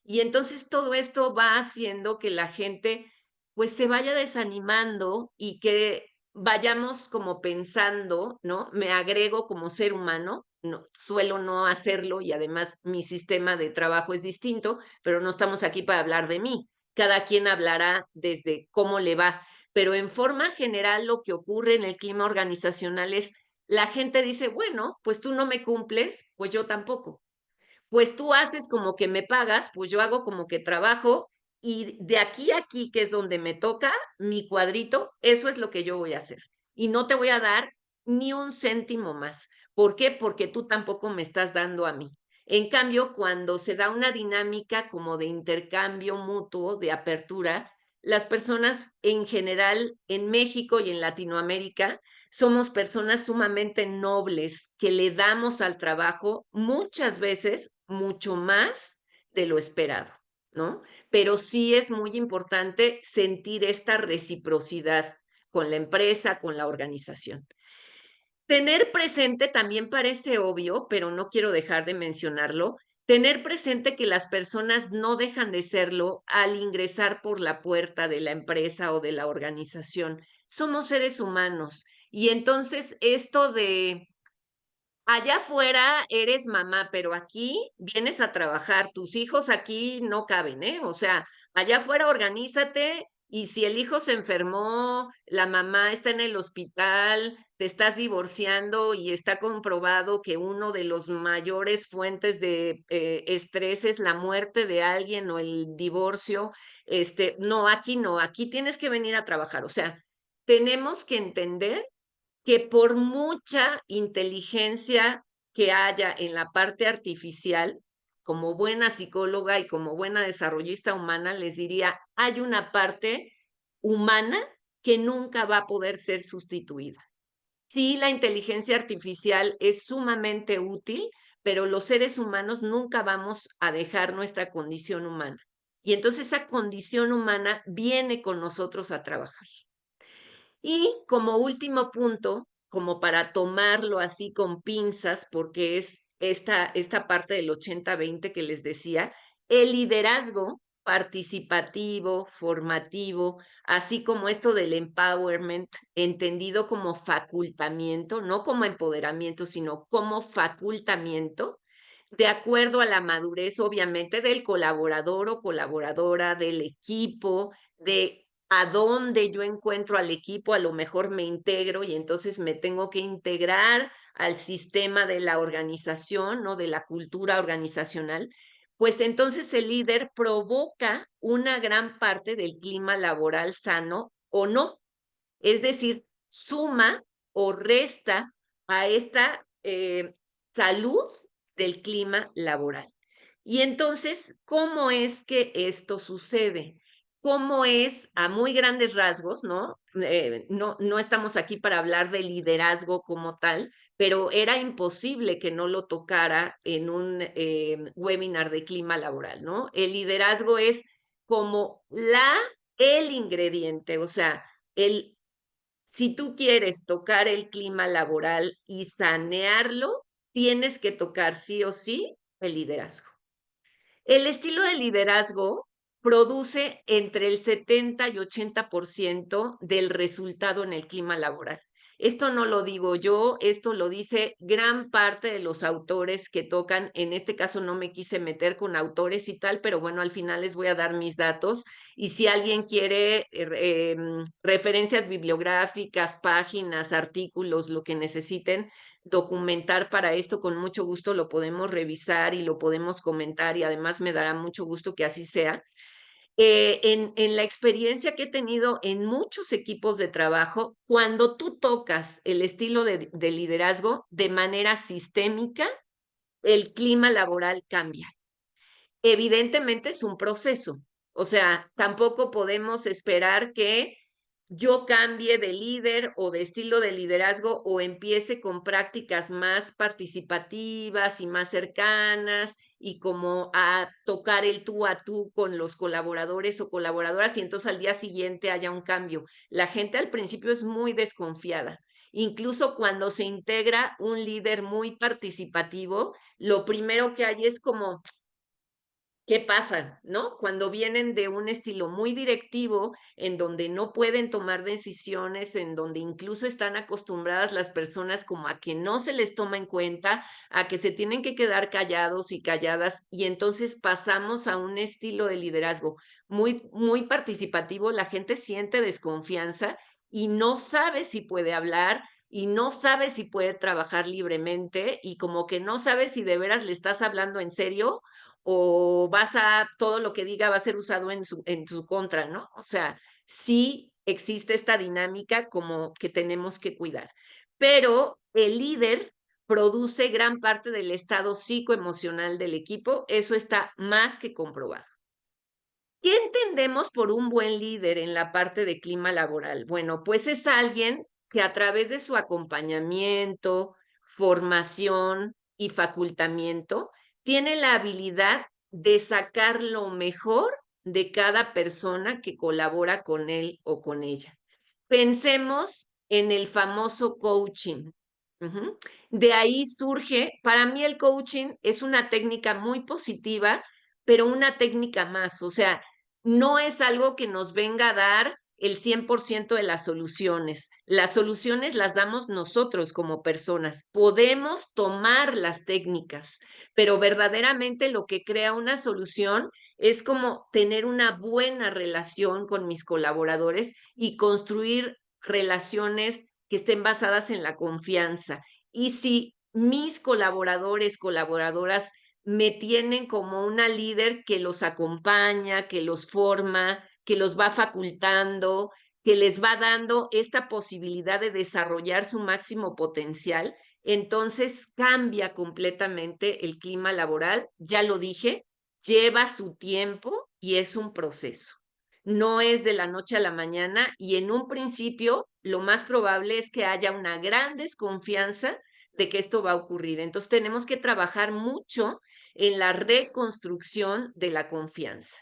Y entonces todo esto va haciendo que la gente pues se vaya desanimando y que vayamos como pensando, ¿no? Me agrego como ser humano, no, suelo no hacerlo y además mi sistema de trabajo es distinto, pero no estamos aquí para hablar de mí, cada quien hablará desde cómo le va, pero en forma general lo que ocurre en el clima organizacional es la gente dice, bueno, pues tú no me cumples, pues yo tampoco. Pues tú haces como que me pagas, pues yo hago como que trabajo y de aquí a aquí, que es donde me toca mi cuadrito, eso es lo que yo voy a hacer. Y no te voy a dar ni un céntimo más. ¿Por qué? Porque tú tampoco me estás dando a mí. En cambio, cuando se da una dinámica como de intercambio mutuo, de apertura, las personas en general en México y en Latinoamérica somos personas sumamente nobles que le damos al trabajo muchas veces mucho más de lo esperado, ¿no? Pero sí es muy importante sentir esta reciprocidad con la empresa, con la organización. Tener presente también parece obvio, pero no quiero dejar de mencionarlo, tener presente que las personas no dejan de serlo al ingresar por la puerta de la empresa o de la organización. Somos seres humanos y entonces esto de allá afuera eres mamá, pero aquí vienes a trabajar, tus hijos aquí no caben, ¿eh? O sea, allá afuera organízate y si el hijo se enfermó, la mamá está en el hospital, te estás divorciando y está comprobado que uno de los mayores fuentes de estrés es la muerte de alguien o el divorcio, no, aquí no, aquí tienes que venir a trabajar. O sea, tenemos que entender que por mucha inteligencia que haya en la parte artificial, como buena psicóloga y como buena desarrollista humana, les diría, hay una parte humana que nunca va a poder ser sustituida. Sí, la inteligencia artificial es sumamente útil, pero los seres humanos nunca vamos a dejar nuestra condición humana. Y entonces esa condición humana viene con nosotros a trabajar. Y como último punto, como para tomarlo así con pinzas, porque es esta parte del 80-20 que les decía, el liderazgo participativo, formativo, así como esto del empowerment, entendido como facultamiento, no como empoderamiento, sino como facultamiento, de acuerdo a la madurez, obviamente, del colaborador o colaboradora, del equipo, de a dónde yo encuentro al equipo, a lo mejor me integro y entonces me tengo que integrar al sistema de la organización, ¿no? De la cultura organizacional, pues entonces el líder provoca una gran parte del clima laboral sano o no. Es decir, suma o resta a esta salud del clima laboral. Y entonces, ¿cómo es que esto sucede? ¿Cómo es a muy grandes rasgos, ¿no? No estamos aquí para hablar de liderazgo como tal, pero era imposible que no lo tocara en un webinar de clima laboral, ¿no? El liderazgo es como el ingrediente, o sea, el si tú quieres tocar el clima laboral y sanearlo, tienes que tocar sí o sí el liderazgo. El estilo de liderazgo produce entre el 70 y 80% del resultado en el clima laboral. Esto no lo digo yo, esto lo dice gran parte de los autores que tocan. En este caso no me quise meter con autores y tal, pero bueno, al final les voy a dar mis datos. Y si alguien quiere referencias bibliográficas, páginas, artículos, lo que necesiten documentar para esto, con mucho gusto lo podemos revisar y lo podemos comentar y además me dará mucho gusto que así sea. En la experiencia que he tenido en muchos equipos de trabajo, cuando tú tocas el estilo de liderazgo de manera sistémica, el clima laboral cambia. Evidentemente es un proceso, o sea, tampoco podemos esperar que yo cambie de líder o de estilo de liderazgo o empiece con prácticas más participativas y más cercanas y como a tocar el tú a tú con los colaboradores o colaboradoras y entonces al día siguiente haya un cambio. La gente al principio es muy desconfiada. Incluso cuando se integra un líder muy participativo, lo primero que hay es como, ¿qué pasa, no? Cuando vienen de un estilo muy directivo, en donde no pueden tomar decisiones, en donde incluso están acostumbradas las personas como a que no se les toma en cuenta, a que se tienen que quedar callados y calladas, y entonces pasamos a un estilo de liderazgo muy participativo, la gente siente desconfianza y no sabe si puede hablar, y no sabe si puede trabajar libremente, y como que no sabe si de veras le estás hablando en serio o todo lo que diga va a ser usado en su contra, ¿no? O sea, sí existe esta dinámica como que tenemos que cuidar. Pero el líder produce gran parte del estado psicoemocional del equipo, eso está más que comprobado. ¿Qué entendemos por un buen líder en la parte de clima laboral? Bueno, pues es alguien que a través de su acompañamiento, formación y facultamiento tiene la habilidad de sacar lo mejor de cada persona que colabora con él o con ella. Pensemos en el famoso coaching. Ujú. De ahí surge, para mí el coaching es una técnica muy positiva, pero una técnica más, o sea, no es algo que nos venga a dar el 100% de las soluciones. Las soluciones las damos nosotros como personas. Podemos tomar las técnicas, pero verdaderamente lo que crea una solución es como tener una buena relación con mis colaboradores y construir relaciones que estén basadas en la confianza. Y si mis colaboradores, colaboradoras me tienen como una líder que los acompaña, que los forma, que los va facultando, que les va dando esta posibilidad de desarrollar su máximo potencial, entonces cambia completamente el clima laboral. Ya lo dije, lleva su tiempo y es un proceso. No es de la noche a la mañana y en un principio lo más probable es que haya una gran desconfianza de que esto va a ocurrir. Entonces tenemos que trabajar mucho en la reconstrucción de la confianza.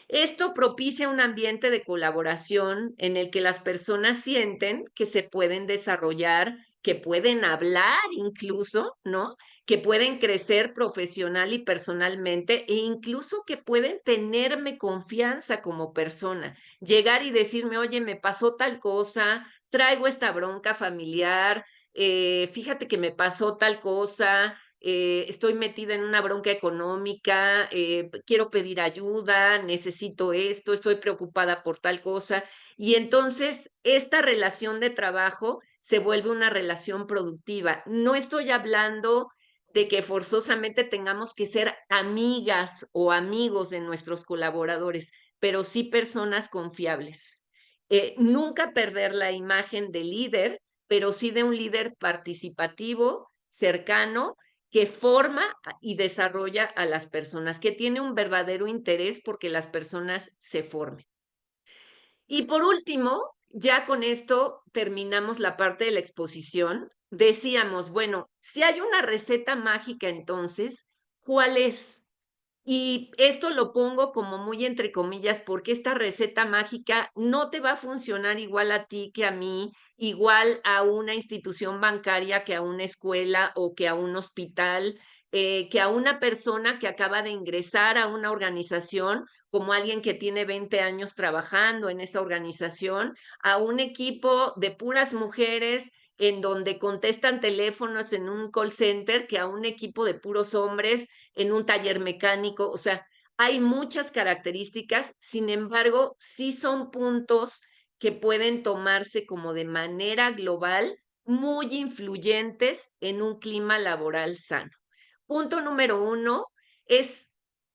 Esto propicia un ambiente de colaboración en el que las personas sienten que se pueden desarrollar, que pueden hablar incluso, ¿no? Que pueden crecer profesional y personalmente e incluso que pueden tenerme confianza como persona. Llegar y decirme, oye, me pasó tal cosa, traigo esta bronca familiar, fíjate que me pasó tal cosa, estoy metida en una bronca económica, quiero pedir ayuda, necesito esto, estoy preocupada por tal cosa. Y entonces esta relación de trabajo se vuelve una relación productiva. No estoy hablando de que forzosamente tengamos que ser amigas o amigos de nuestros colaboradores, pero sí personas confiables. Nunca perder la imagen de líder, pero sí de un líder participativo, cercano, que forma y desarrolla a las personas, que tiene un verdadero interés porque las personas se formen. Y por último, ya con esto terminamos la parte de la exposición. Decíamos, bueno, si hay una receta mágica, entonces, ¿cuál es? Y esto lo pongo como muy entre comillas, porque esta receta mágica no te va a funcionar igual a ti que a mí, igual a una institución bancaria que a una escuela o que a un hospital, que a una persona que acaba de ingresar a una organización, como alguien que tiene 20 años trabajando en esa organización, a un equipo de puras mujeres en donde contestan teléfonos en un call center que a un equipo de puros hombres en un taller mecánico. O sea, hay muchas características, sin embargo, sí son puntos que pueden tomarse como de manera global, muy influyentes en un clima laboral sano. Punto número uno es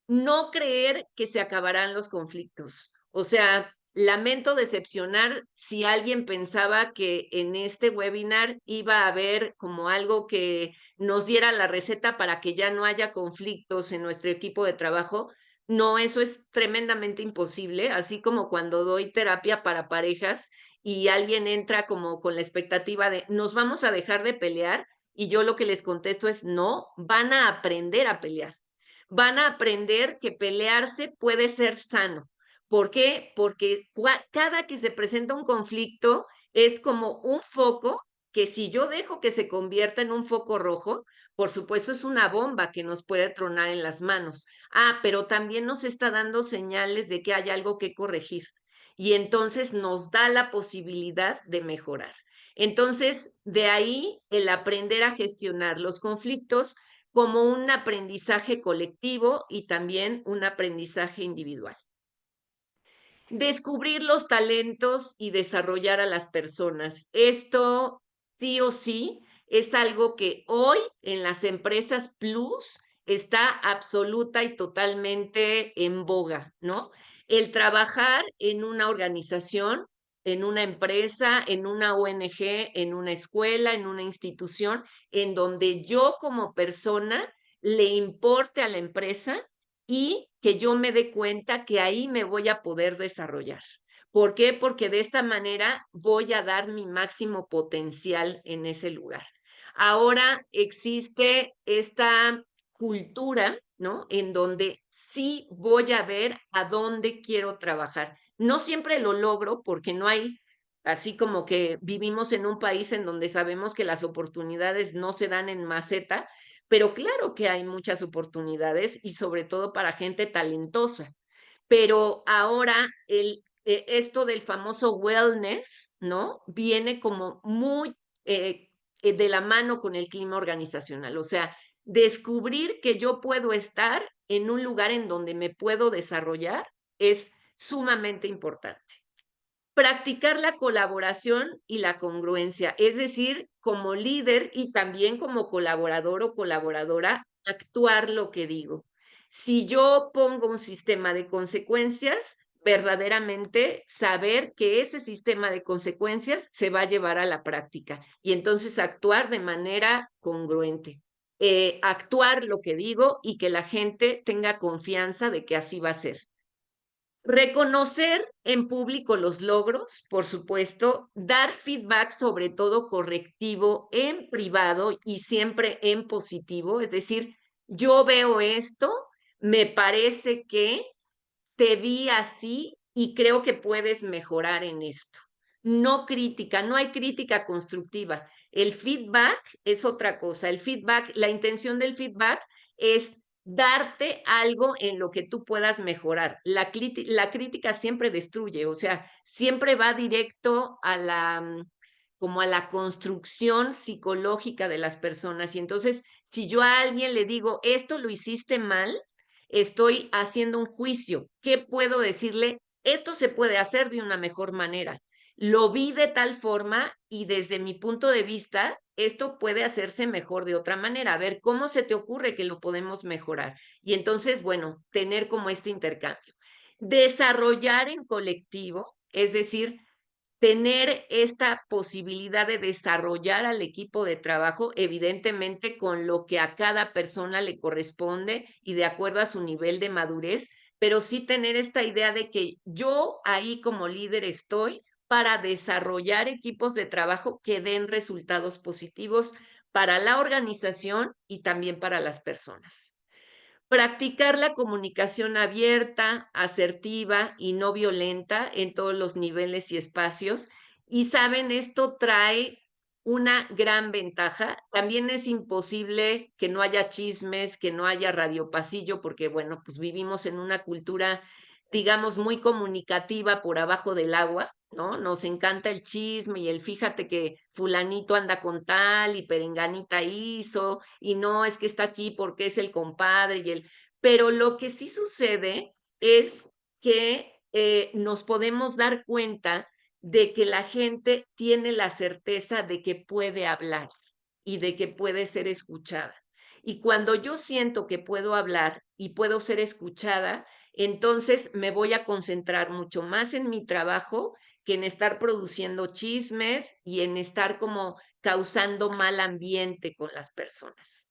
no creer que se acabarán los conflictos. O sea, lamento decepcionar si alguien pensaba que en este webinar iba a haber como algo que nos diera la receta para que ya no haya conflictos en nuestro equipo de trabajo. No, eso es tremendamente imposible, así como cuando doy terapia para parejas y alguien entra como con la expectativa de nos vamos a dejar de pelear y yo lo que les contesto es no, van a aprender a pelear, van a aprender que pelearse puede ser sano. ¿Por qué? Porque cada que se presenta un conflicto es como un foco que si yo dejo que se convierta en un foco rojo, por supuesto es una bomba que nos puede tronar en las manos. Ah, pero también nos está dando señales de que hay algo que corregir y entonces nos da la posibilidad de mejorar. Entonces, de ahí el aprender a gestionar los conflictos como un aprendizaje colectivo y también un aprendizaje individual. Descubrir los talentos y desarrollar a las personas. Esto sí o sí es algo que hoy en las empresas plus está absoluta y totalmente en boga, ¿no? El trabajar en una organización, en una empresa, en una ONG, en una escuela, en una institución, en donde yo como persona le importe a la empresa y que yo me dé cuenta que ahí me voy a poder desarrollar. ¿Por qué? Porque de esta manera voy a dar mi máximo potencial en ese lugar. Ahora existe esta cultura, ¿no? En donde sí voy a ver a dónde quiero trabajar. No siempre lo logro porque no hay, así como que vivimos en un país en donde sabemos que las oportunidades no se dan en maceta, pero claro que hay muchas oportunidades y sobre todo para gente talentosa. Pero ahora esto del famoso wellness, ¿no? Viene como muy de la mano con el clima organizacional. O sea, descubrir que yo puedo estar en un lugar en donde me puedo desarrollar es sumamente importante. Practicar la colaboración y la congruencia, es decir, como líder y también como colaborador o colaboradora, actuar lo que digo. Si yo pongo un sistema de consecuencias, verdaderamente saber que ese sistema de consecuencias se va a llevar a la práctica y entonces actuar de manera congruente. Actuar lo que digo y que la gente tenga confianza de que así va a ser. Reconocer en público los logros, por supuesto, dar feedback, sobre todo correctivo, en privado y siempre en positivo, es decir, yo veo esto, me parece que te vi así y creo que puedes mejorar en esto. No crítica, no hay crítica constructiva. El feedback es otra cosa. El feedback, la intención del feedback es darte algo en lo que tú puedas mejorar. La crítica siempre destruye, o sea, siempre va directo a como a la construcción psicológica de las personas. Y entonces, si yo a alguien le digo, esto lo hiciste mal, estoy haciendo un juicio. ¿Qué puedo decirle? Esto se puede hacer de una mejor manera. Lo vi de tal forma y desde mi punto de vista, esto puede hacerse mejor de otra manera. A ver, ¿cómo se te ocurre que lo podemos mejorar? Y entonces, bueno, tener como este intercambio. Desarrollar en colectivo, es decir, tener esta posibilidad de desarrollar al equipo de trabajo, evidentemente con lo que a cada persona le corresponde y de acuerdo a su nivel de madurez, pero sí tener esta idea de que yo ahí como líder estoy para desarrollar equipos de trabajo que den resultados positivos para la organización y también para las personas. Practicar la comunicación abierta, asertiva y no violenta en todos los niveles y espacios. Y saben, esto trae una gran ventaja. También es imposible que no haya chismes, que no haya radiopasillo, porque bueno, pues vivimos en una cultura, digamos, muy comunicativa por abajo del agua. ¿no? Nos encanta el chisme y el fíjate que fulanito anda con tal y perenganita hizo, y no, es que está aquí porque es el compadre y el pero lo que sí sucede es que, nos podemos dar cuenta de que la gente tiene la certeza de que puede hablar y de que puede ser escuchada. Y cuando yo siento que puedo hablar y puedo ser escuchada, entonces me voy a concentrar mucho más en mi trabajo que en estar produciendo chismes y en estar como causando mal ambiente con las personas.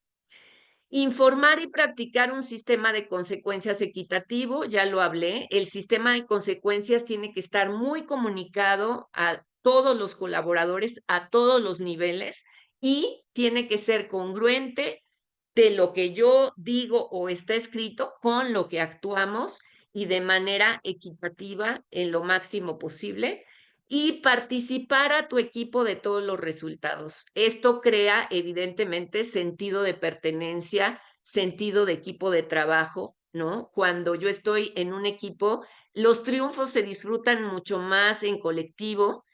Informar y practicar un sistema de consecuencias equitativo, ya lo hablé. El sistema de consecuencias tiene que estar muy comunicado a todos los colaboradores, a todos los niveles, y tiene que ser congruente de lo que yo digo o está escrito con lo que actuamos y de manera equitativa en lo máximo posible y participar a tu equipo de todos los resultados. Esto crea evidentemente sentido de pertenencia, sentido de equipo de trabajo, ¿no? Cuando yo estoy en un equipo, los triunfos se disfrutan mucho más en colectivo,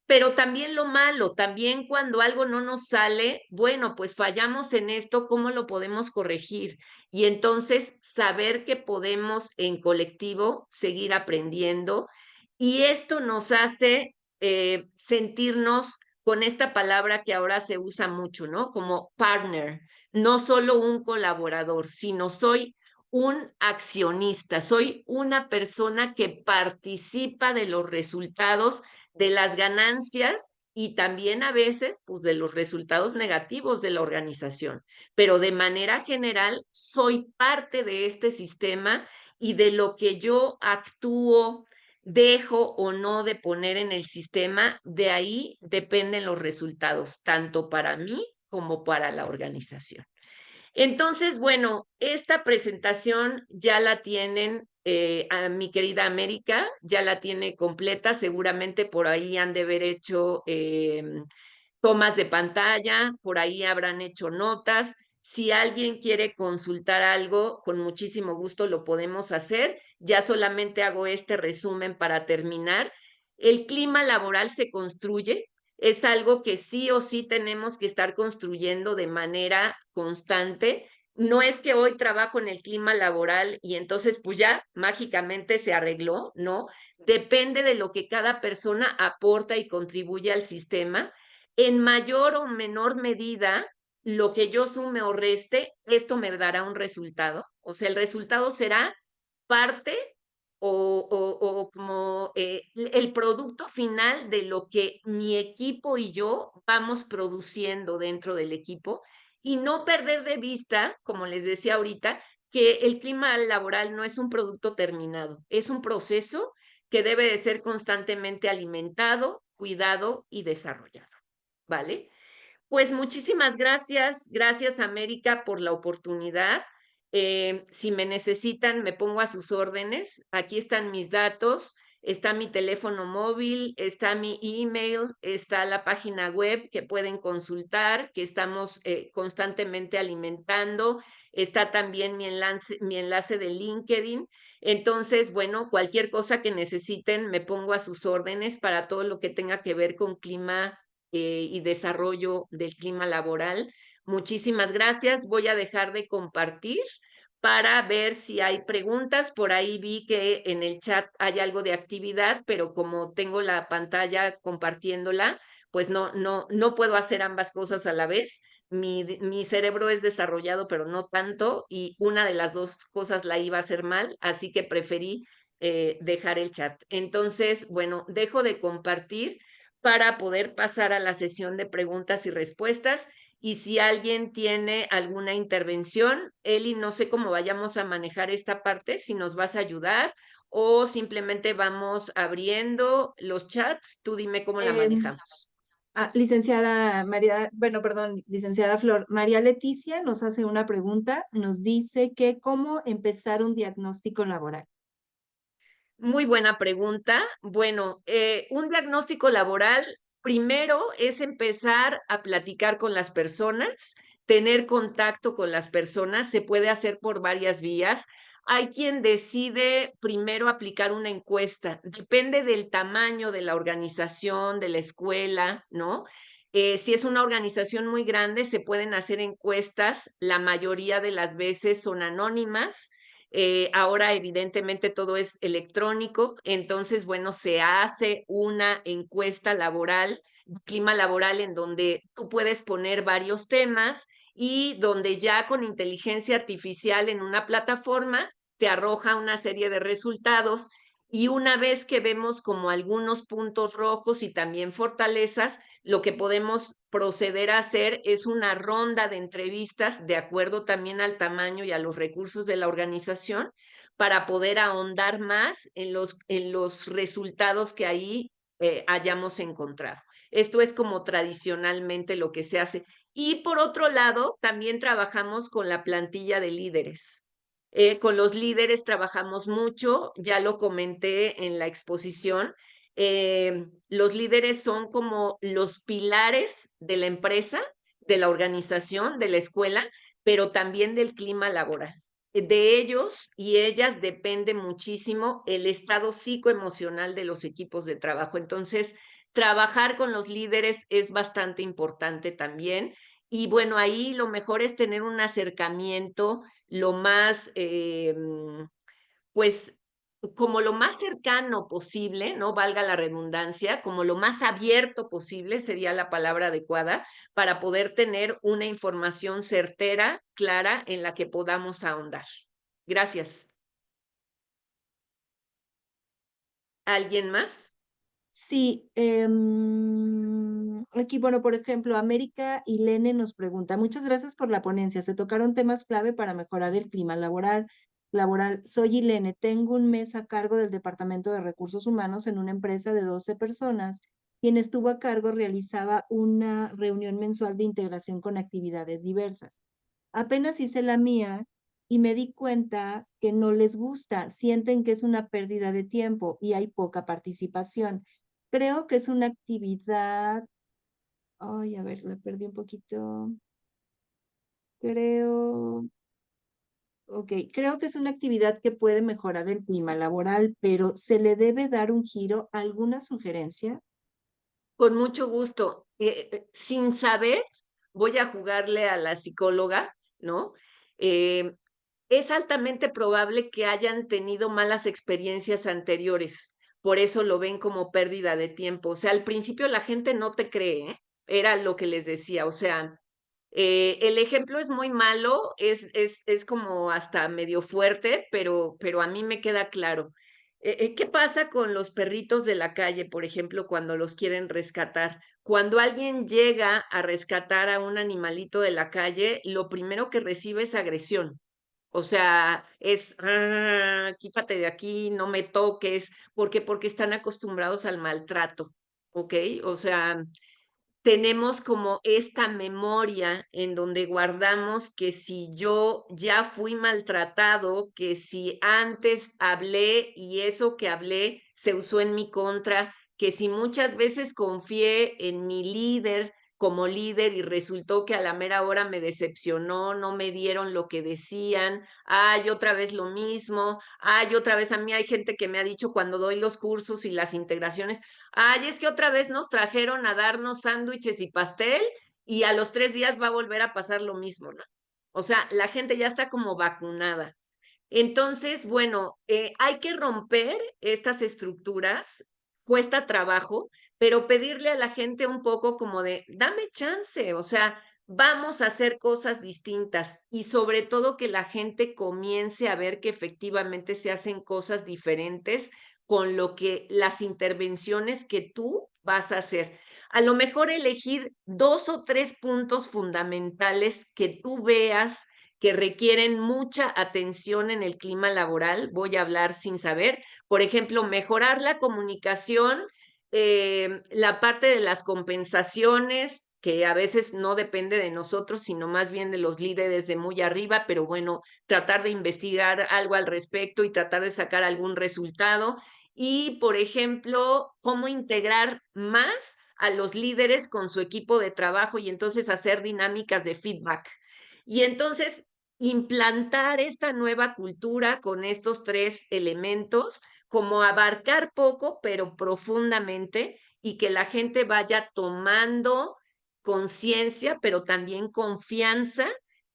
pero también lo malo, también cuando algo no nos sale, bueno, pues fallamos en esto, ¿cómo lo podemos corregir? Y entonces saber que podemos en colectivo seguir aprendiendo y esto nos hace sentirnos con esta palabra que ahora se usa mucho, ¿no? Como partner, no solo un colaborador, sino soy un accionista, soy una persona que participa de los resultados de las ganancias y también a veces, pues, de los resultados negativos de la organización. Pero de manera general, soy parte de este sistema y de lo que yo actúo, dejo o no de poner en el sistema, de ahí dependen los resultados, tanto para mí como para la organización. Entonces, bueno, esta presentación ya la tienen, a mi querida América, ya la tiene completa, seguramente por ahí han de haber hecho tomas de pantalla, por ahí habrán hecho notas. Si alguien quiere consultar algo, con muchísimo gusto lo podemos hacer. Ya solamente hago este resumen para terminar. El clima laboral se construye, es algo que sí o sí tenemos que estar construyendo de manera constante. No es que hoy trabajo en el clima laboral y entonces pues ya mágicamente se arregló, ¿no? Depende de lo que cada persona aporta y contribuye al sistema. En mayor o menor medida, lo que yo sume o reste, esto me dará un resultado. O sea, el resultado será parte o como el producto final de lo que mi equipo y yo vamos produciendo dentro del equipo y no perder de vista, como les decía ahorita, que el clima laboral no es un producto terminado, es un proceso que debe de ser constantemente alimentado, cuidado y desarrollado. ¿Vale? Pues muchísimas gracias, gracias América por la oportunidad. Si me necesitan, me pongo a sus órdenes. Aquí están mis datos, está mi teléfono móvil, está mi email, está la página web que pueden consultar, que estamos constantemente alimentando. Está también mi enlace de LinkedIn. Entonces, bueno, cualquier cosa que necesiten, me pongo a sus órdenes para todo lo que tenga que ver con clima y desarrollo del clima laboral. Muchísimas gracias. Voy a dejar de compartir para ver si hay preguntas. Por ahí vi que en el chat hay algo de actividad, pero como tengo la pantalla compartiéndola, pues no puedo hacer ambas cosas a la vez. Mi cerebro es desarrollado, pero no tanto, y una de las dos cosas la iba a hacer mal, así que preferí dejar el chat. Entonces, bueno, dejo de compartir para poder pasar a la sesión de preguntas y respuestas. Y si alguien tiene alguna intervención, Eli, no sé cómo vayamos a manejar esta parte, si nos vas a ayudar o simplemente vamos abriendo los chats. Tú dime cómo la Em, manejamos. Licenciada María, bueno, perdón, licenciada Flor, María Leticia nos hace una pregunta, nos dice que cómo empezar un diagnóstico laboral. Muy buena pregunta. Bueno, un diagnóstico laboral primero es empezar a platicar con las personas, tener contacto con las personas, se puede hacer por varias vías. Hay quien decide primero aplicar una encuesta, depende del tamaño de la organización, de la escuela, ¿no? Si es una organización muy grande, se pueden hacer encuestas, la mayoría de las veces son anónimas. Ahora, evidentemente, todo es electrónico, entonces, bueno, se hace una encuesta laboral, clima laboral, en donde tú puedes poner varios temas y donde ya con inteligencia artificial en una plataforma te arroja una serie de resultados, y una vez que vemos como algunos puntos rojos y también fortalezas, lo que podemos proceder a hacer es una ronda de entrevistas de acuerdo también al tamaño y a los recursos de la organización, para poder ahondar más en los resultados que ahí hayamos encontrado. Esto es como tradicionalmente lo que se hace. Y por otro lado, también trabajamos con la plantilla de líderes. Con los líderes trabajamos mucho, ya lo comenté en la exposición. Los líderes son como los pilares de la empresa, de la organización, de la escuela, pero también del clima laboral. De ellos y ellas depende muchísimo el estado psicoemocional de los equipos de trabajo. Entonces, trabajar con los líderes es bastante importante también. Y bueno, ahí lo mejor es tener un acercamiento lo más, pues, como lo más cercano posible, ¿no? Valga la redundancia, como lo más abierto posible sería la palabra adecuada, para poder tener una información certera, clara, en la que podamos ahondar. Gracias. ¿Alguien más? Sí, aquí, bueno, por ejemplo, América y Lene nos pregunta, muchas gracias por la ponencia. Se tocaron temas clave para mejorar el clima laboral. Soy Ilene, tengo un mes a cargo del Departamento de Recursos Humanos en una empresa de 12 personas. Quien estuvo a cargo realizaba una reunión mensual de integración con actividades diversas. Apenas hice la mía y me di cuenta que no les gusta, sienten que es una pérdida de tiempo y hay poca participación. Creo que es una actividad, ay, a ver, la perdí un poquito. Creo, creo que es una actividad que puede mejorar el clima laboral, pero ¿se le debe dar un giro? ¿Alguna sugerencia? Con mucho gusto. Sin saber, voy a jugarle a la psicóloga, ¿no? Eh, es altamente probable que hayan tenido malas experiencias anteriores, por eso lo ven como pérdida de tiempo. O sea, al principio la gente no te cree, ¿eh? Era lo que les decía. O sea, el ejemplo es muy malo, es como hasta medio fuerte, pero a mí me queda claro. ¿Qué pasa con los perritos de la calle, por ejemplo, cuando los quieren rescatar? Cuando alguien llega a rescatar a un animalito de la calle, lo primero que recibe es agresión. O sea, es, "Ah, quítate de aquí, no me toques", porque están acostumbrados al maltrato, ¿ok? O sea, tenemos como esta memoria en donde guardamos que si yo ya fui maltratado, que si antes hablé y eso que hablé se usó en mi contra, que si muchas veces confié en mi líder como líder y resultó que a la mera hora me decepcionó, no me dieron lo que decían, ay, otra vez lo mismo, ay, otra vez a mí hay gente que me ha dicho cuando doy los cursos y las integraciones, ay, es que otra vez nos trajeron a darnos sándwiches y pastel y a los 3 días va a volver a pasar lo mismo, ¿no? O sea, la gente ya está como vacunada. Entonces, bueno, hay que romper estas estructuras, cuesta trabajo, pero pedirle a la gente un poco como de, dame chance, o sea, vamos a hacer cosas distintas y sobre todo que la gente comience a ver que efectivamente se hacen cosas diferentes con lo que las intervenciones que tú vas a hacer. A lo mejor elegir 2 o 3 puntos fundamentales que tú veas que requieren mucha atención en el clima laboral, voy a hablar sin saber, por ejemplo, mejorar la comunicación, la parte de las compensaciones, que a veces no depende de nosotros, sino más bien de los líderes de muy arriba, pero bueno, tratar de investigar algo al respecto y tratar de sacar algún resultado. Y, por ejemplo, cómo integrar más a los líderes con su equipo de trabajo y entonces hacer dinámicas de feedback. Y entonces implantar esta nueva cultura con estos 3 elementos, como abarcar poco, pero profundamente, y que la gente vaya tomando conciencia, pero también confianza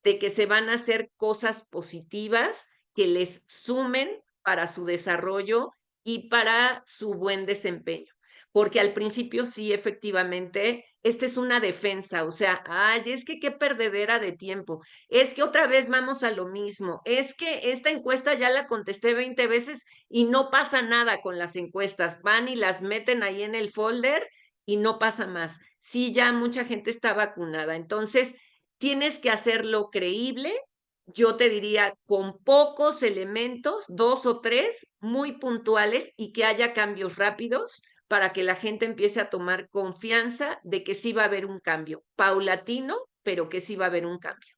de que se van a hacer cosas positivas que les sumen para su desarrollo y para su buen desempeño. Porque al principio sí, efectivamente, esta es una defensa, o sea, ay, es que qué perdedera de tiempo, es que otra vez vamos a lo mismo, es que esta encuesta ya la contesté 20 veces y no pasa nada con las encuestas, van y las meten ahí en el folder y no pasa más. Sí, ya mucha gente está vacunada, entonces tienes que hacerlo creíble. Yo te diría con pocos elementos, 2 o 3 muy puntuales y que haya cambios rápidos para que la gente empiece a tomar confianza de que sí va a haber un cambio, paulatino, pero que sí va a haber un cambio.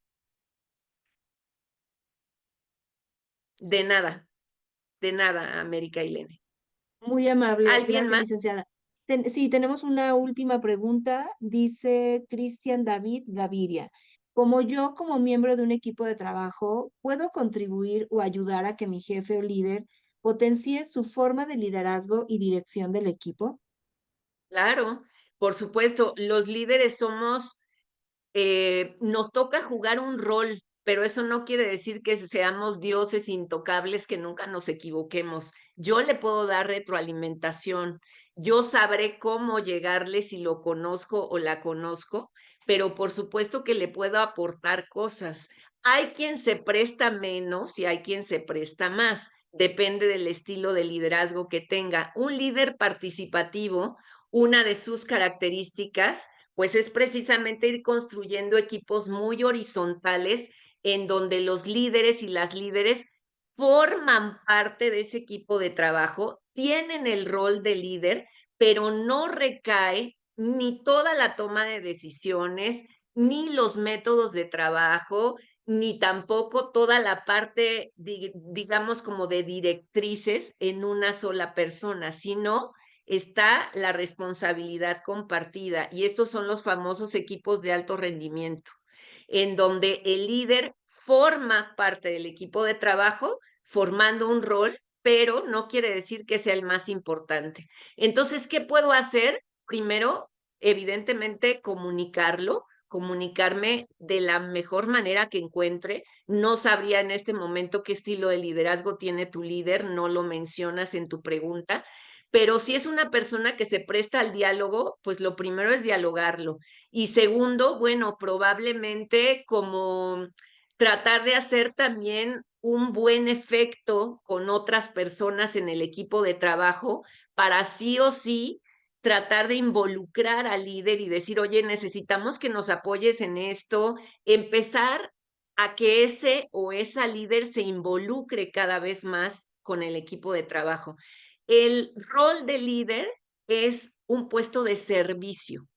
De nada, América y Lene. Muy amable, ¿Alguien gracias, más? licenciada. Sí, tenemos una última pregunta. Dice Cristian David Gaviria. Como yo, como miembro de un equipo de trabajo, ¿puedo contribuir o ayudar a que mi jefe o líder potencie su forma de liderazgo y dirección del equipo? Claro, por supuesto, los líderes somos nos toca jugar un rol, pero eso no quiere decir que seamos dioses intocables, que nunca nos equivoquemos. Yo le puedo dar retroalimentación, yo sabré cómo llegarle si lo conozco o la conozco, pero por supuesto que le puedo aportar cosas. Hay quien se presta menos y hay quien se presta más. Depende del estilo de liderazgo que tenga. Un líder participativo, una de sus características pues es precisamente ir construyendo equipos muy horizontales en donde los líderes y las líderes forman parte de ese equipo de trabajo, tienen el rol de líder, pero no recae ni toda la toma de decisiones, ni los métodos de trabajo, ni tampoco toda la parte, digamos, como de directrices en una sola persona, sino está la responsabilidad compartida y estos son los famosos equipos de alto rendimiento, en donde el líder forma parte del equipo de trabajo formando un rol, pero no quiere decir que sea el más importante. Entonces, ¿qué puedo hacer? Primero, evidentemente, comunicarme de la mejor manera que encuentre. No sabría en este momento qué estilo de liderazgo tiene tu líder, no lo mencionas en tu pregunta, pero si es una persona que se presta al diálogo, pues lo primero es dialogarlo. Y segundo, bueno, probablemente como tratar de hacer también un buen efecto con otras personas en el equipo de trabajo para sí o sí tratar de involucrar al líder y decir, oye, necesitamos que nos apoyes en esto, empezar a que ese o esa líder se involucre cada vez más con el equipo de trabajo. El rol de líder es un puesto de servicio,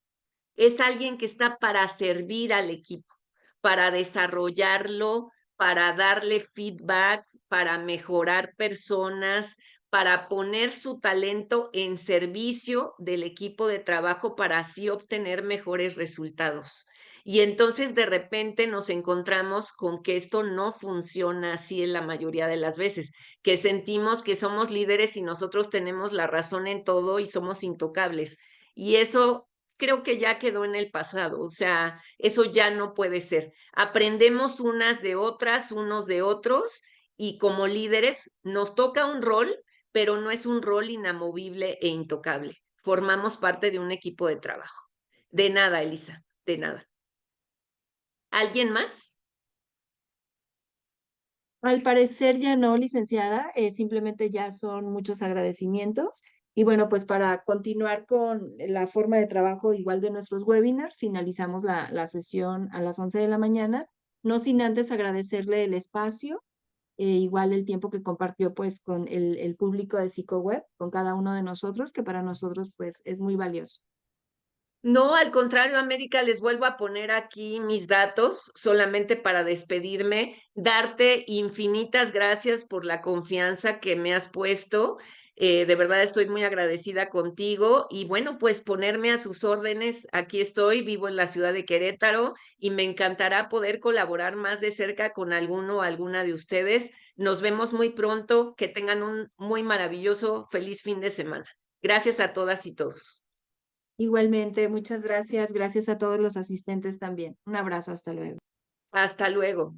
es alguien que está para servir al equipo, para desarrollarlo, para darle feedback, para mejorar personas, para poner su talento en servicio del equipo de trabajo para así obtener mejores resultados. Y entonces de repente nos encontramos con que esto no funciona así en la mayoría de las veces, que sentimos que somos líderes y nosotros tenemos la razón en todo y somos intocables. Y eso creo que ya quedó en el pasado, o sea, eso ya no puede ser. Aprendemos unas de otras, unos de otros, y como líderes nos toca un rol, pero no es un rol inamovible e intocable. Formamos parte de un equipo de trabajo. De nada, Elisa, de nada. ¿Alguien más? Al parecer ya no, licenciada, simplemente ya son muchos agradecimientos. Y bueno, pues para continuar con la forma de trabajo igual de nuestros webinars, finalizamos la sesión a las 11 de la mañana, no sin antes agradecerle el espacio, igual el tiempo que compartió pues con el público de PsicoWeb, con cada uno de nosotros, que para nosotros pues es muy valioso. No, al contrario, América, les vuelvo a poner aquí mis datos solamente para despedirme, darte infinitas gracias por la confianza que me has puesto. De verdad estoy muy agradecida contigo y bueno, pues ponerme a sus órdenes. Aquí estoy, vivo en la ciudad de Querétaro y me encantará poder colaborar más de cerca con alguno o alguna de ustedes. Nos vemos muy pronto. Que tengan un muy maravilloso, feliz fin de semana. Gracias a todas y todos. Igualmente, muchas gracias. Gracias a todos los asistentes también. Un abrazo, hasta luego. Hasta luego.